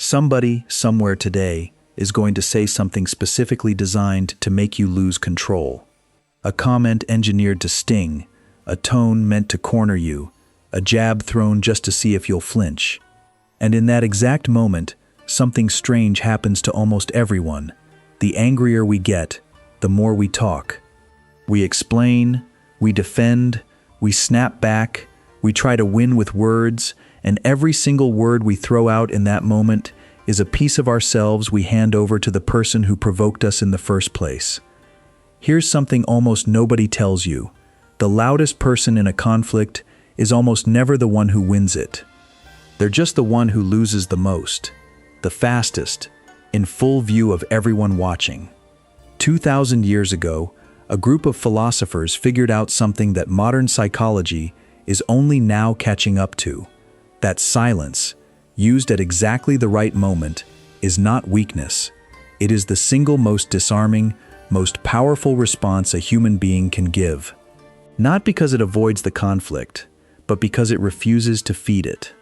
Somebody, somewhere today, is going to say something specifically designed to make you lose control. A comment engineered to sting, a tone meant to corner you, a jab thrown just to see if you'll flinch. And in that exact moment, something strange happens to almost everyone. The angrier we get, the more we talk. We explain, we defend, we snap back, we try to win with words, and every single word we throw out in that moment is a piece of ourselves we hand over to the person who provoked us in the first place. Here's something almost nobody tells you. The loudest person in a conflict is almost never the one who wins it. They're just the one who loses the most, the fastest, in full view of everyone watching. 2,000 years ago, a group of philosophers figured out something that modern psychology is only now catching up to. That silence, used at exactly the right moment, is not weakness. It is the single most disarming, most powerful response a human being can give. Not because it avoids the conflict, but because it refuses to feed it.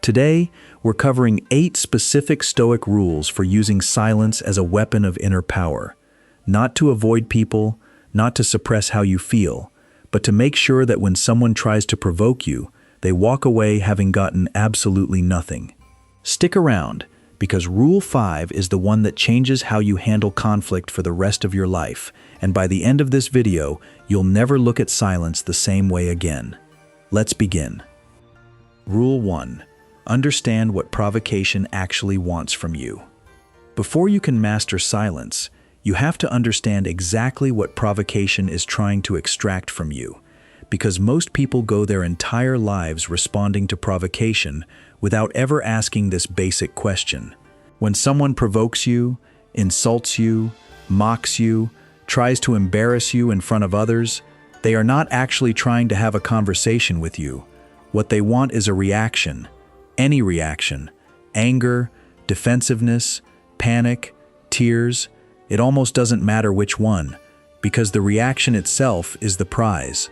Today, we're covering 8 specific Stoic rules for using silence as a weapon of inner power. Not to avoid people, not to suppress how you feel, but to make sure that when someone tries to provoke you, they walk away having gotten absolutely nothing. Stick around, because Rule 5 is the one that changes how you handle conflict for the rest of your life, and by the end of this video, you'll never look at silence the same way again. Let's begin. Rule 1. Understand what provocation actually wants from you. Before you can master silence, you have to understand exactly what provocation is trying to extract from you, because most people go their entire lives responding to provocation without ever asking this basic question. When someone provokes you, insults you, mocks you, tries to embarrass you in front of others, they are not actually trying to have a conversation with you. What they want is a reaction. Any reaction. Anger, defensiveness, panic, tears. It almost doesn't matter which one, because the reaction itself is the prize.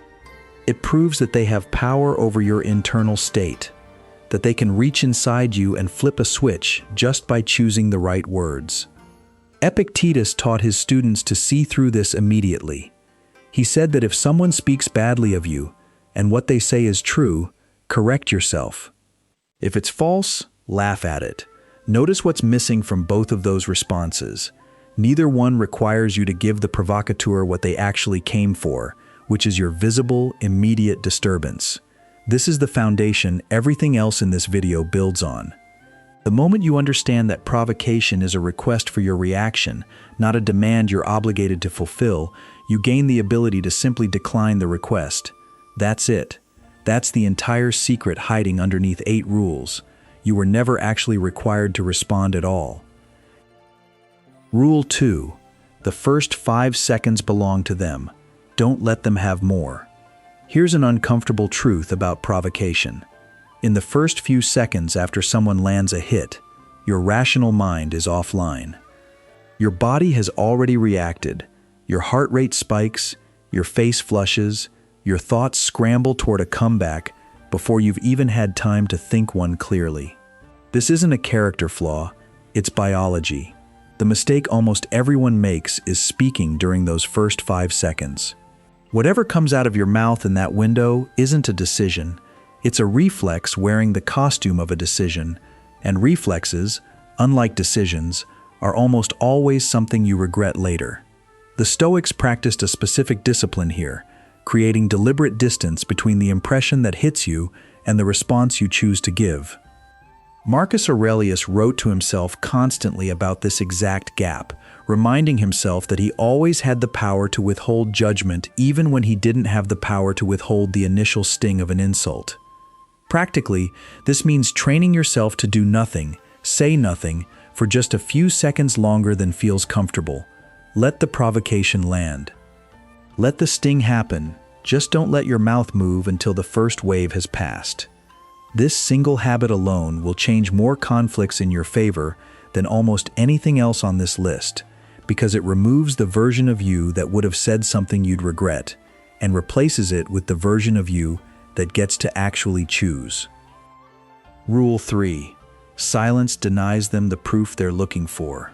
It proves that they have power over your internal state, that they can reach inside you and flip a switch just by choosing the right words. Epictetus taught his students to see through this immediately. He said that if someone speaks badly of you, and what they say is true, correct yourself. If it's false, laugh at it. Notice what's missing from both of those responses. Neither one requires you to give the provocateur what they actually came for, which is your visible, immediate disturbance. This is the foundation everything else in this video builds on. The moment you understand that provocation is a request for your reaction, not a demand you're obligated to fulfill, you gain the ability to simply decline the request. That's it. That's the entire secret hiding underneath 8 rules. You were never actually required to respond at all. Rule 2. The first 5 seconds belong to them. Don't let them have more. Here's an uncomfortable truth about provocation. In the first few seconds after someone lands a hit, your rational mind is offline. Your body has already reacted. Your heart rate spikes, your face flushes, your thoughts scramble toward a comeback before you've even had time to think one clearly. This isn't a character flaw, it's biology. The mistake almost everyone makes is speaking during those first 5 seconds. Whatever comes out of your mouth in that window isn't a decision. It's a reflex wearing the costume of a decision, and reflexes, unlike decisions, are almost always something you regret later. The Stoics practiced a specific discipline here, creating deliberate distance between the impression that hits you and the response you choose to give. Marcus Aurelius wrote to himself constantly about this exact gap, reminding himself that he always had the power to withhold judgment even when he didn't have the power to withhold the initial sting of an insult. Practically, this means training yourself to do nothing, say nothing, for just a few seconds longer than feels comfortable. Let the provocation land. Let the sting happen, just don't let your mouth move until the first wave has passed. This single habit alone will change more conflicts in your favor than almost anything else on this list, because it removes the version of you that would have said something you'd regret, and replaces it with the version of you that gets to actually choose. Rule 3. Silence denies them the proof they're looking for.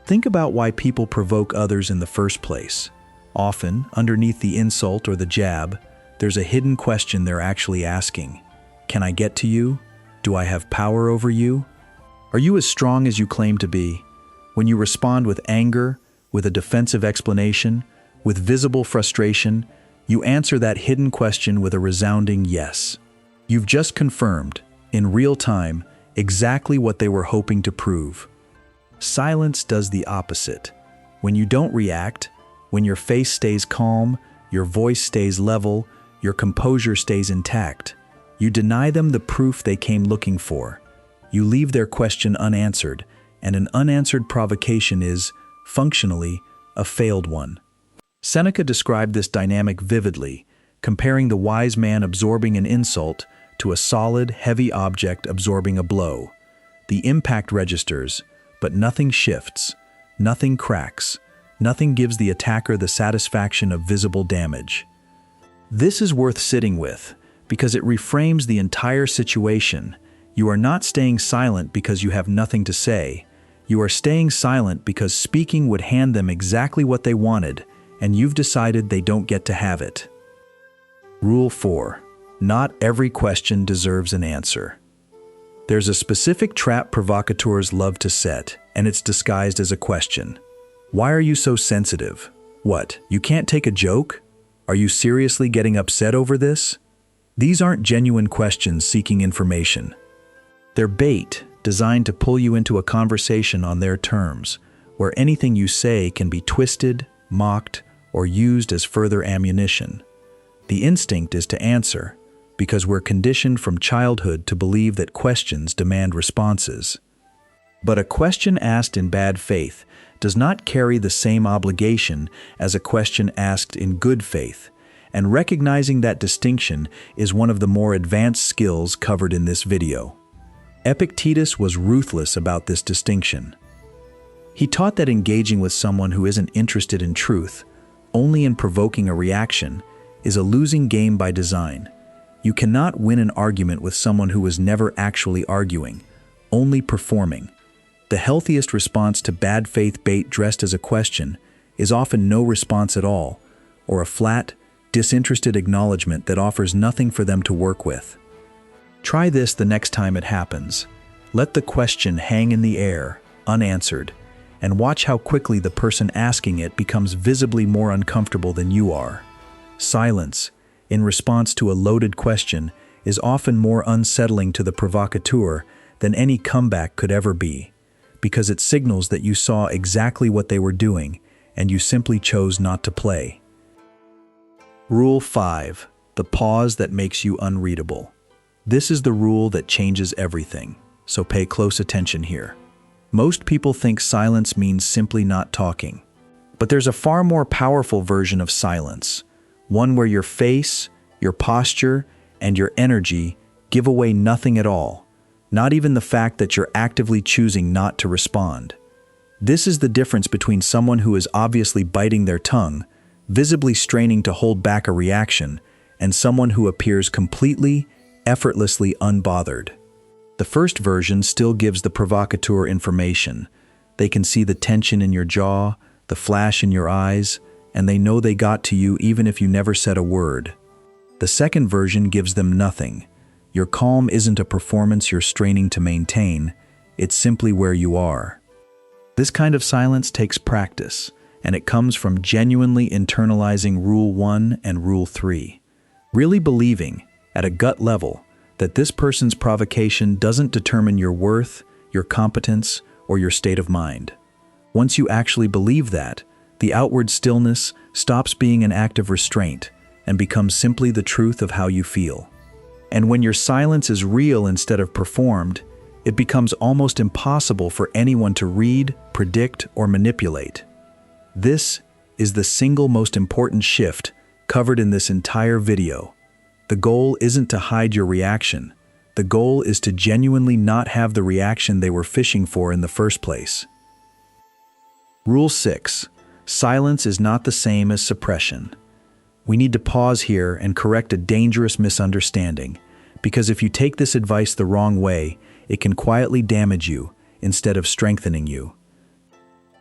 Think about why people provoke others in the first place. Often, underneath the insult or the jab, there's a hidden question they're actually asking. Can I get to you? Do I have power over you? Are you as strong as you claim to be? When you respond with anger, with a defensive explanation, with visible frustration, you answer that hidden question with a resounding yes. You've just confirmed, in real time, exactly what they were hoping to prove. Silence does the opposite. When you don't react, when your face stays calm, your voice stays level, your composure stays intact, you deny them the proof they came looking for. You leave their question unanswered, and an unanswered provocation is, functionally, a failed one. Seneca described this dynamic vividly, comparing the wise man absorbing an insult to a solid, heavy object absorbing a blow. The impact registers, but nothing shifts, nothing cracks, nothing gives the attacker the satisfaction of visible damage. This is worth sitting with, because it reframes the entire situation. You are not staying silent because you have nothing to say. You are staying silent because speaking would hand them exactly what they wanted, and you've decided they don't get to have it. Rule 4. Not every question deserves an answer. There's a specific trap provocateurs love to set, and it's disguised as a question. Why are you so sensitive? What, you can't take a joke? Are you seriously getting upset over this? These aren't genuine questions seeking information. They're bait, designed to pull you into a conversation on their terms, where anything you say can be twisted, mocked, or used as further ammunition. The instinct is to answer, because we're conditioned from childhood to believe that questions demand responses. But a question asked in bad faith does not carry the same obligation as a question asked in good faith, and recognizing that distinction is one of the more advanced skills covered in this video. Epictetus was ruthless about this distinction. He taught that engaging with someone who isn't interested in truth, only in provoking a reaction, is a losing game by design. You cannot win an argument with someone who is never actually arguing, only performing. The healthiest response to bad faith bait dressed as a question is often no response at all, or a flat, disinterested acknowledgement that offers nothing for them to work with. Try this the next time it happens. Let the question hang in the air, unanswered, and watch how quickly the person asking it becomes visibly more uncomfortable than you are. Silence, in response to a loaded question, is often more unsettling to the provocateur than any comeback could ever be, because it signals that you saw exactly what they were doing and you simply chose not to play. Rule 5. The pause that makes you unreadable. This is the rule that changes everything, so pay close attention here. Most people think silence means simply not talking, but there's a far more powerful version of silence, one where your face, your posture, and your energy give away nothing at all, not even the fact that you're actively choosing not to respond. This is the difference between someone who is obviously biting their tongue, visibly straining to hold back a reaction, and someone who appears completely, effortlessly unbothered. The first version still gives the provocateur information. They can see the tension in your jaw, the flash in your eyes, and they know they got to you even if you never said a word. The second version gives them nothing. Your calm isn't a performance you're straining to maintain, it's simply where you are. This kind of silence takes practice, and it comes from genuinely internalizing Rule 1 and Rule 3. Really believing, at a gut level, that this person's provocation doesn't determine your worth, your competence, or your state of mind. Once you actually believe that, the outward stillness stops being an act of restraint and becomes simply the truth of how you feel. And when your silence is real instead of performed, it becomes almost impossible for anyone to read, predict, or manipulate. This is the single most important shift covered in this entire video. The goal isn't to hide your reaction. The goal is to genuinely not have the reaction they were fishing for in the first place. Rule 6. Silence is not the same as suppression. We need to pause here and correct a dangerous misunderstanding, because if you take this advice the wrong way, it can quietly damage you instead of strengthening you.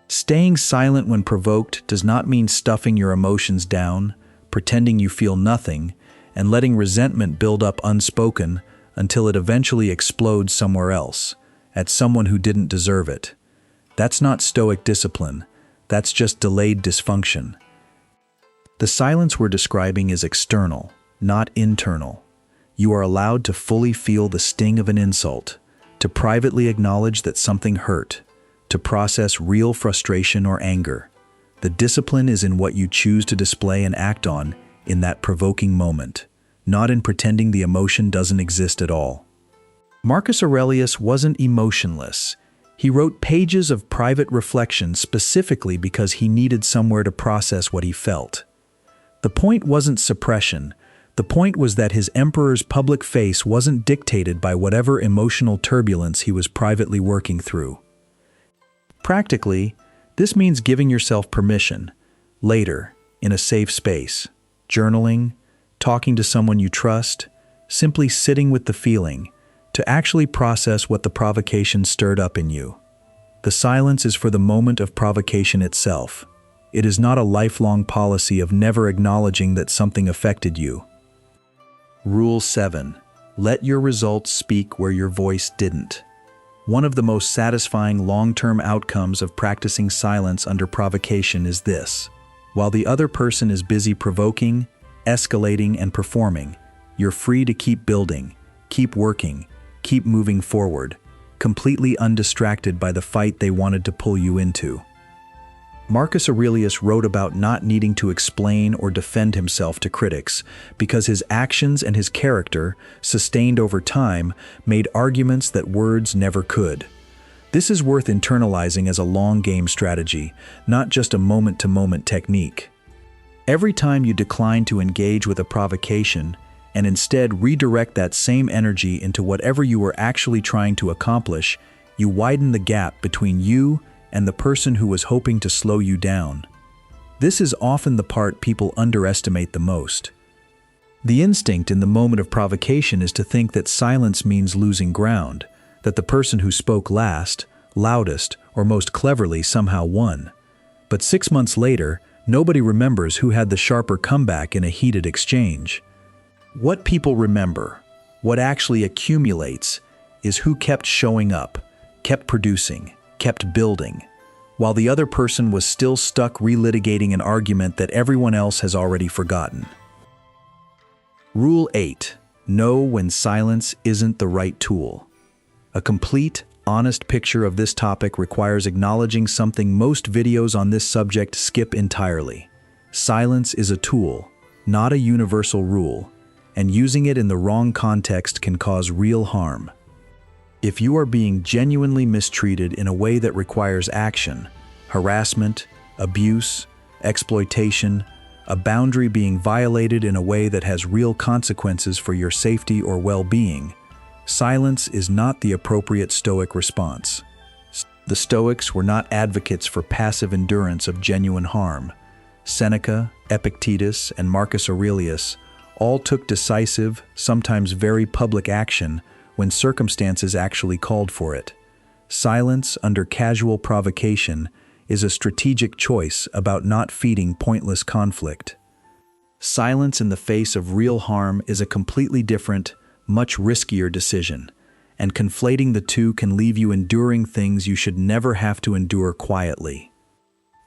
Staying silent when provoked does not mean stuffing your emotions down, pretending you feel nothing, and letting resentment build up unspoken until it eventually explodes somewhere else, at someone who didn't deserve it. That's not Stoic discipline, that's just delayed dysfunction. The silence we're describing is external, not internal. You are allowed to fully feel the sting of an insult, to privately acknowledge that something hurt, to process real frustration or anger. The discipline is in what you choose to display and act on in that provoking moment, not in pretending the emotion doesn't exist at all. Marcus Aurelius wasn't emotionless. He wrote pages of private reflection specifically because he needed somewhere to process what he felt. The point wasn't suppression. The point was that his emperor's public face wasn't dictated by whatever emotional turbulence he was privately working through. Practically, this means giving yourself permission, later, in a safe space, journaling, talking to someone you trust, simply sitting with the feeling, to actually process what the provocation stirred up in you. The silence is for the moment of provocation itself. It is not a lifelong policy of never acknowledging that something affected you. Rule 7. Let your results speak where your voice didn't. One of the most satisfying long-term outcomes of practicing silence under provocation is this. While the other person is busy provoking, escalating, and performing, you're free to keep building, keep working, keep moving forward, completely undistracted by the fight they wanted to pull you into. Marcus Aurelius wrote about not needing to explain or defend himself to critics because his actions and his character, sustained over time, made arguments that words never could. This is worth internalizing as a long-game strategy, not just a moment-to-moment technique. Every time you decline to engage with a provocation and instead redirect that same energy into whatever you were actually trying to accomplish, you widen the gap between you and the person who was hoping to slow you down. This is often the part people underestimate the most. The instinct in the moment of provocation is to think that silence means losing ground, that the person who spoke last, loudest, or most cleverly somehow won. But 6 months later, nobody remembers who had the sharper comeback in a heated exchange. What people remember, what actually accumulates, is who kept showing up, kept producing, kept building, while the other person was still stuck relitigating an argument that everyone else has already forgotten. Rule 8. Know when silence isn't the right tool. A complete, honest picture of this topic requires acknowledging something most videos on this subject skip entirely. Silence is a tool, not a universal rule, and using it in the wrong context can cause real harm. If you are being genuinely mistreated in a way that requires action, harassment, abuse, exploitation, a boundary being violated in a way that has real consequences for your safety or well-being, silence is not the appropriate Stoic response. The Stoics were not advocates for passive endurance of genuine harm. Seneca, Epictetus, and Marcus Aurelius all took decisive, sometimes very public action when circumstances actually called for it. Silence under casual provocation is a strategic choice about not feeding pointless conflict. Silence in the face of real harm is a completely different, much riskier decision, and conflating the two can leave you enduring things you should never have to endure quietly.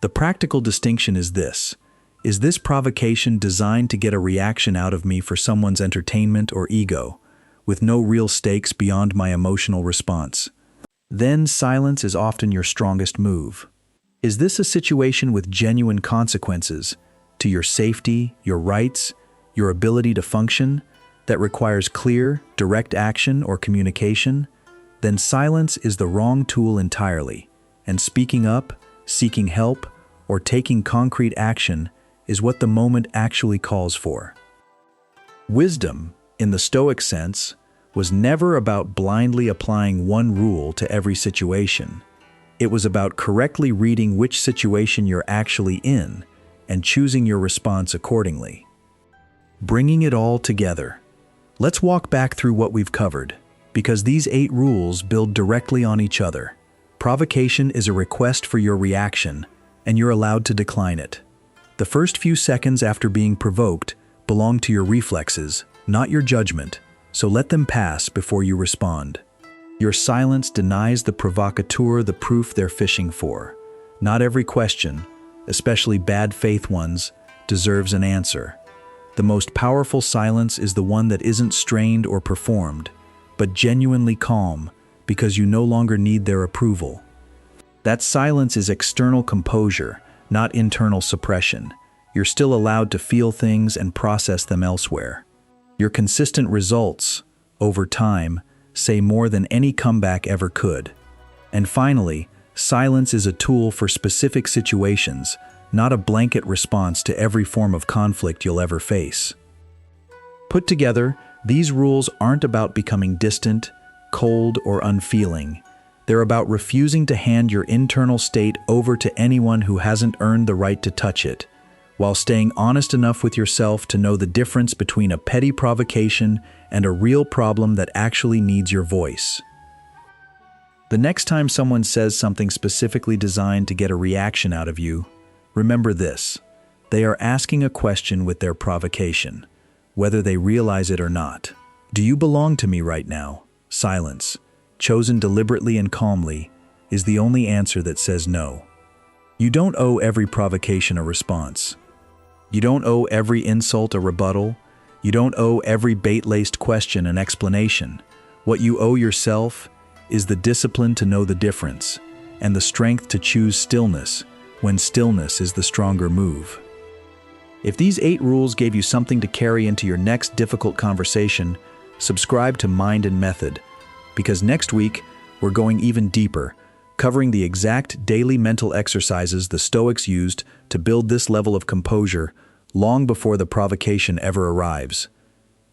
The practical distinction is this: is this provocation designed to get a reaction out of me for someone's entertainment or ego, with no real stakes beyond my emotional response? Then silence is often your strongest move. Is this a situation with genuine consequences to your safety, your rights, your ability to function, that requires clear, direct action or communication? Then silence is the wrong tool entirely, and speaking up, seeking help, or taking concrete action is what the moment actually calls for. Wisdom, in the Stoic sense, was never about blindly applying one rule to every situation. It was about correctly reading which situation you're actually in and choosing your response accordingly. Bringing it all together. Let's walk back through what we've covered. because these 8 rules build directly on each other. Provocation is a request for your reaction, and you're allowed to decline it. The first few seconds after being provoked belong to your reflexes, not your judgment, so let them pass before you respond. Your silence denies the provocateur the proof they're fishing for. Not every question, especially bad faith ones, deserves an answer. The most powerful silence is the one that isn't strained or performed, but genuinely calm, because you no longer need their approval. That silence is external composure, not internal suppression. You're still allowed to feel things and process them elsewhere. Your consistent results, over time, say more than any comeback ever could. And finally, silence is a tool for specific situations, not a blanket response to every form of conflict you'll ever face. Put together, these rules aren't about becoming distant, cold, or unfeeling. They're about refusing to hand your internal state over to anyone who hasn't earned the right to touch it, while staying honest enough with yourself to know the difference between a petty provocation and a real problem that actually needs your voice. The next time someone says something specifically designed to get a reaction out of you, remember this: they are asking a question with their provocation, whether they realize it or not. Do you belong to me right now? Silence, chosen deliberately and calmly, is the only answer that says no. You don't owe every provocation a response. You don't owe every insult a rebuttal. You don't owe every bait-laced question an explanation. What you owe yourself is the discipline to know the difference, and the strength to choose stillness when stillness is the stronger move. If these 8 rules gave you something to carry into your next difficult conversation, subscribe to Mind and Method, because next week we're going even deeper, covering the exact daily mental exercises the Stoics used to build this level of composure long before the provocation ever arrives.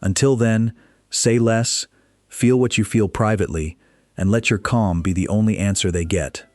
Until then, say less, feel what you feel privately, and let your calm be the only answer they get.